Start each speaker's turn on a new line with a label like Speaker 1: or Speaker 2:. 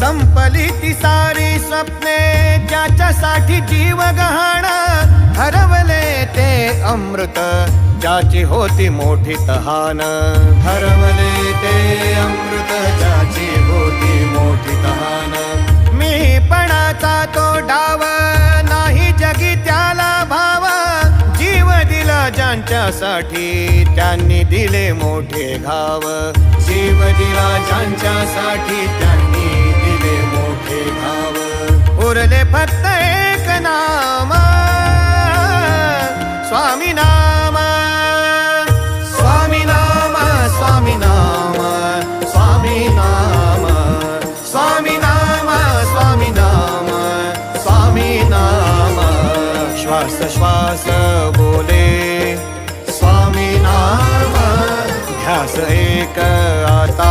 Speaker 1: संपली ती सारी स्वप्ने ज्याच्यासाठी जीव गहाण, हरवले ते अमृत ज्याची होती मोठी तहान, हरवले ते अमृत ज्याची होती मोठी तहान. मीपणाचा तो डाव नाही जगी त्याला भाव, जीव दिला ज्यांच्यासाठी त्यांनी दिले मोठे घाव, जीव दिला ज्यांच्यासाठी त्यांनी दिले मोठे घाव. उरले फक्त एक नाम, स्वामी नाम, स्वामी नाम, स्वामी नाम, स्वामी नाम, स्वामी नाम, स्वामी नाम, स्वामी नाम. श्वास श्वास बोले स्वामी नाम, ध्यास एक आता